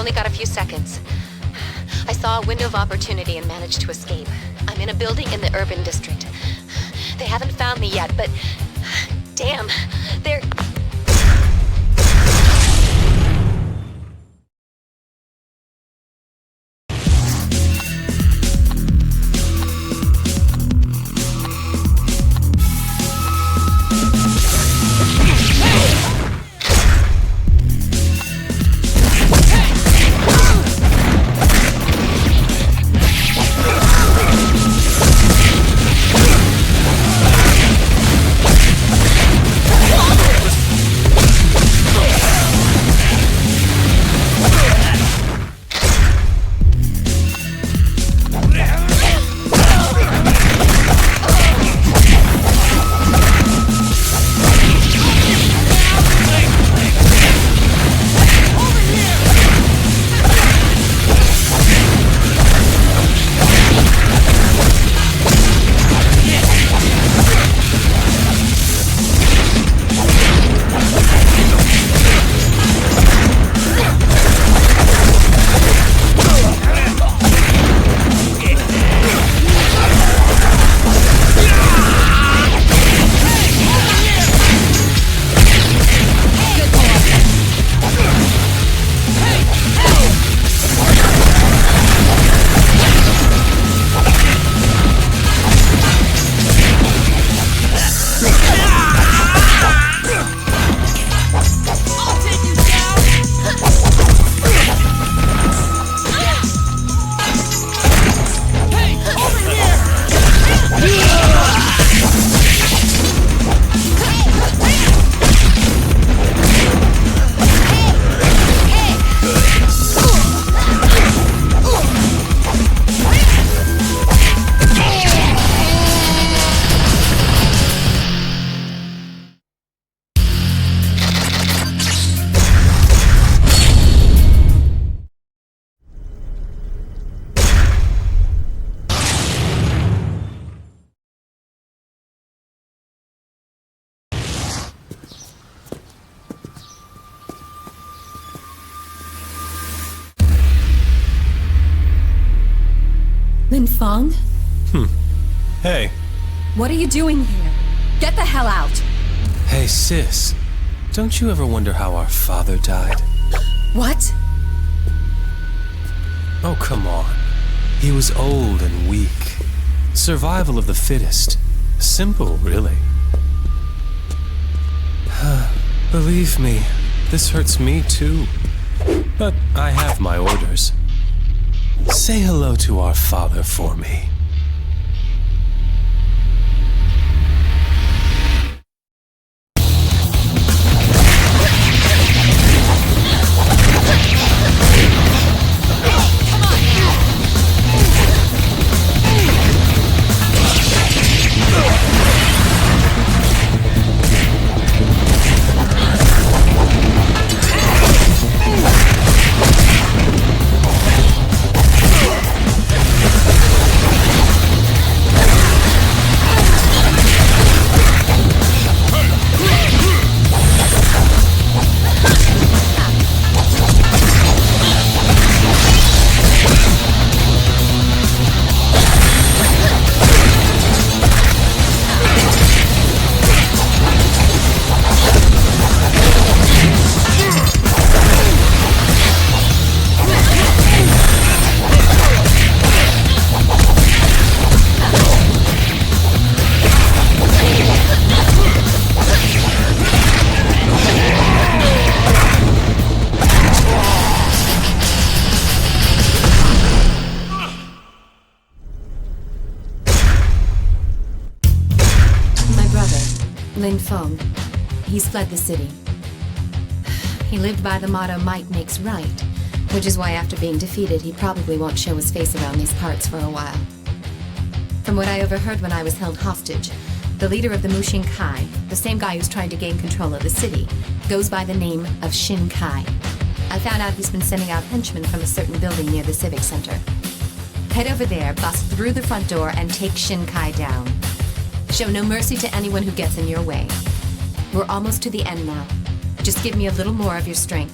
only got a few seconds. I saw a window of opportunity and managed to escape. I'm in a building in the urban district. They haven't found me yet, but... damn, they're... Fong? Hey. What are you doing here? Get the hell out! Hey, sis. Don't you ever wonder how our father died? What? Oh, come on. He was old and weak. Survival of the fittest. Simple, really. Believe me, this hurts me too. But I have my orders. Say hello to our father for me. Fong. He's fled the city. He lived by the motto, might makes right, which is why after being defeated, he probably won't show his face around these parts for a while. From what I overheard when I was held hostage, the leader of the Mushin Kai, the same guy who's trying to gain control of the city, goes by the name of Shin Kai. I found out he's been sending out henchmen from a certain building near the Civic Center. Head over there, bust through the front door, and take Shin Kai down. Show no mercy to anyone who gets in your way. We're almost to the end now. Just give me a little more of your strength.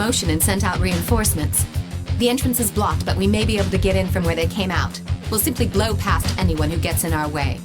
commotion and sent out reinforcements. The entrance is blocked, but we may be able to get in from where they came out. We'll simply blow past anyone who gets in our way.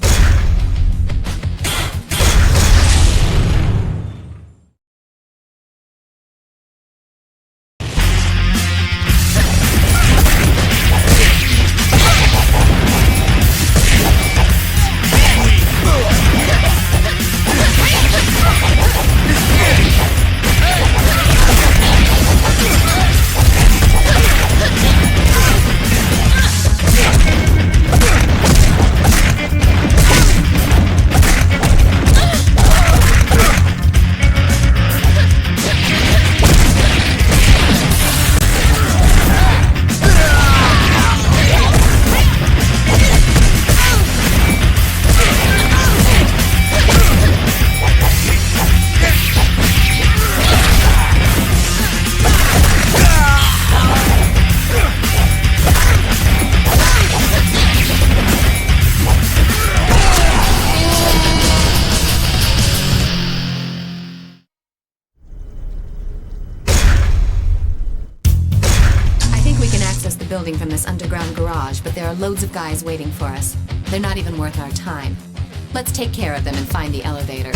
Building from this underground garage, but there are loads of guys waiting for us. They're not even worth our time. Let's take care of them and find the elevator.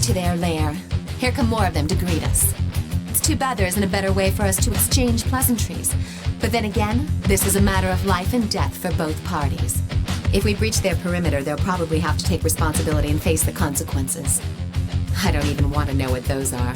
To their lair. Here come more of them to greet us. It's too bad there isn't a better way for us to exchange pleasantries. But then again, this is a matter of life and death for both parties. If we breach their perimeter, they'll probably have to take responsibility and face the consequences. I don't even want to know what those are.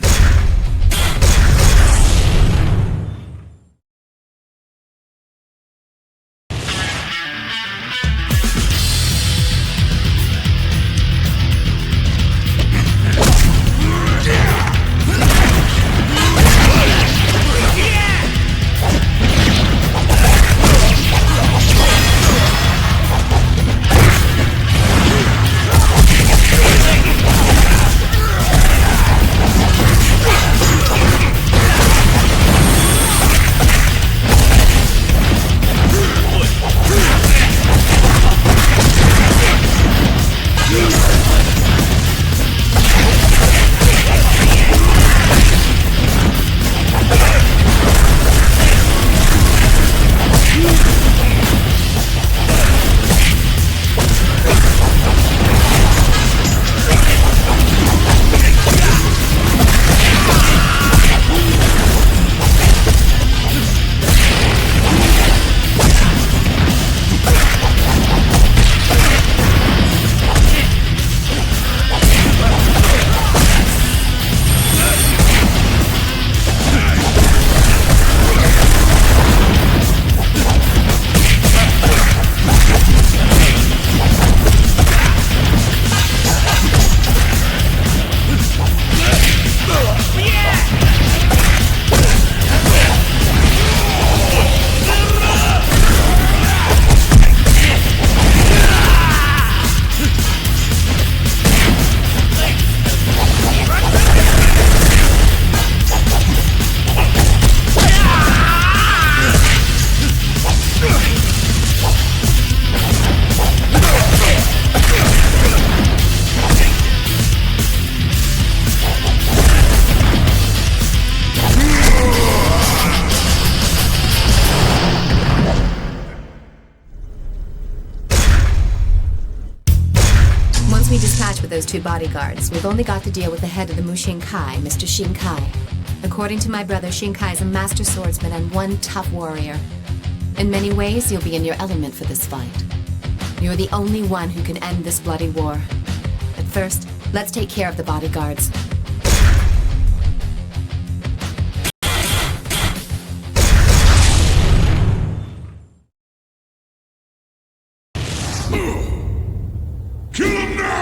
Once we dispatch with those 2 bodyguards, we've only got to deal with the head of the Mushin Kai, Mr. Shin Kai. According to my brother, Shin Kai is a master swordsman and one tough warrior. In many ways, you'll be in your element for this fight. You're the only one who can end this bloody war. But first, let's take care of the bodyguards. Kill him now!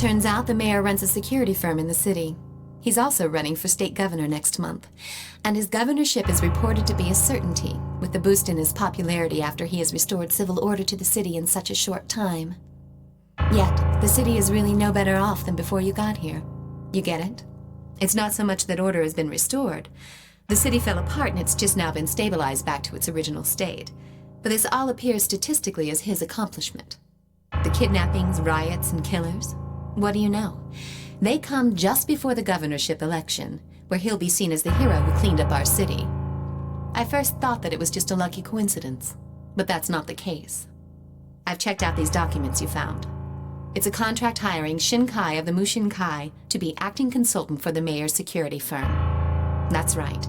Turns out the mayor runs a security firm in the city. He's also running for state governor next month, and his governorship is reported to be a certainty, with the boost in his popularity after he has restored civil order to the city in such a short time. Yet, the city is really no better off than before you got here. You get it? It's not so much that order has been restored. The city fell apart and it's just now been stabilized back to its original state. But this all appears statistically as his accomplishment. The kidnappings, riots, and killers. What do you know? They come just before the governorship election, where he'll be seen as the hero who cleaned up our city. I first thought that it was just a lucky coincidence, but that's not the case. I've checked out these documents you found. It's a contract hiring Shin Kai of the Mushin Kai to be acting consultant for the mayor's security firm. That's right.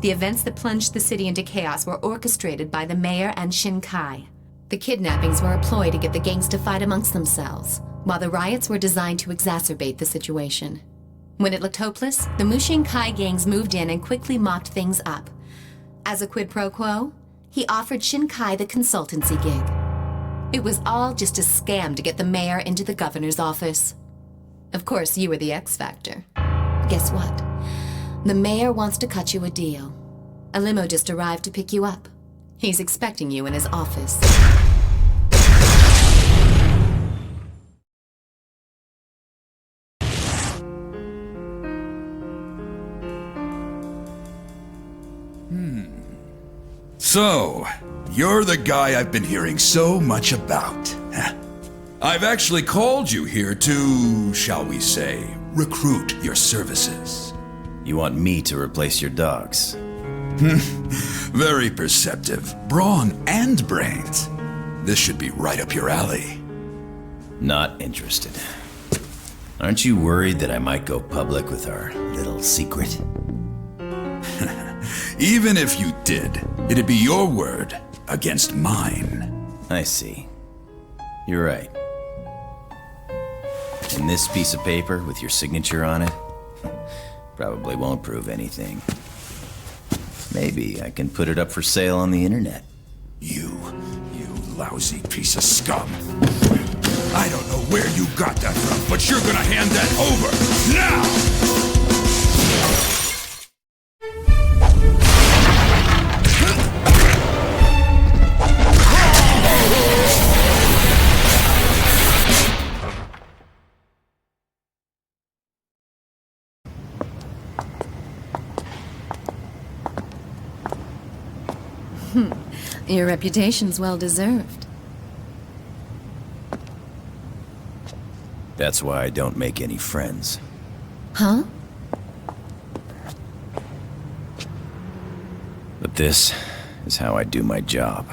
The events that plunged the city into chaos were orchestrated by the mayor and Shin Kai. The kidnappings were a ploy to get the gangs to fight amongst themselves, while the riots were designed to exacerbate the situation. When it looked hopeless, the Mushin Kai gangs moved in and quickly mopped things up. As a quid pro quo, he offered Shin Kai the consultancy gig. It was all just a scam to get the mayor into the governor's office. Of course, you were the X factor. Guess what? The mayor wants to cut you a deal. A limo just arrived to pick you up. He's expecting you in his office. So, you're the guy I've been hearing so much about. Huh? I've actually called you here to, shall we say, recruit your services. You want me to replace your dogs? Very perceptive. Brawn and brains. This should be right up your alley. Not interested. Aren't you worried that I might go public with our little secret? Even if you did, it'd be your word against mine. I see. You're right. And this piece of paper with your signature on it probably won't prove anything. Maybe I can put it up for sale on the internet. You lousy piece of scum. I don't know where you got that from, but you're gonna hand that over now! Your reputation's well deserved. That's why I don't make any friends. Huh? But this is how I do my job.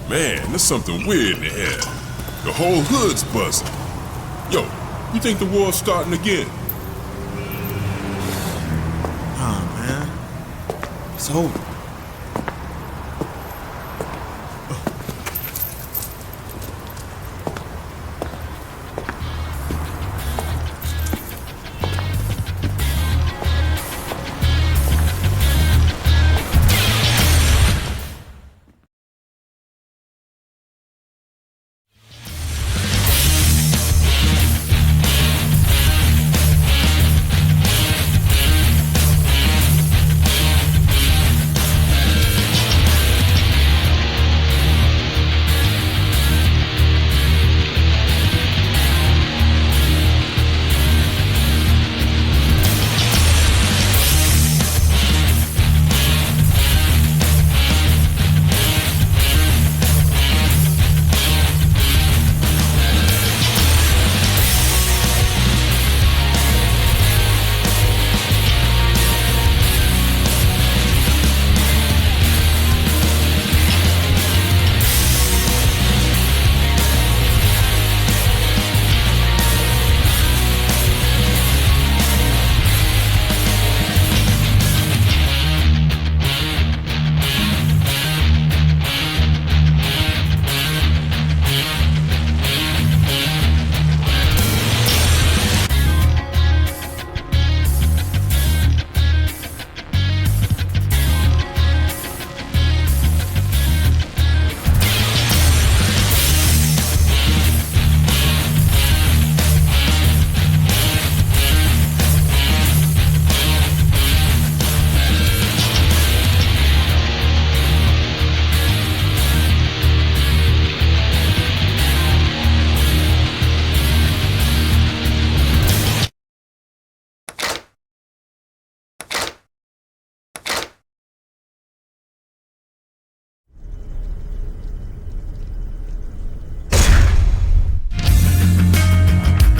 Man, there's something weird in the air. The whole hood's buzzing. Yo, you think the war's starting again? Nah, man. It's over.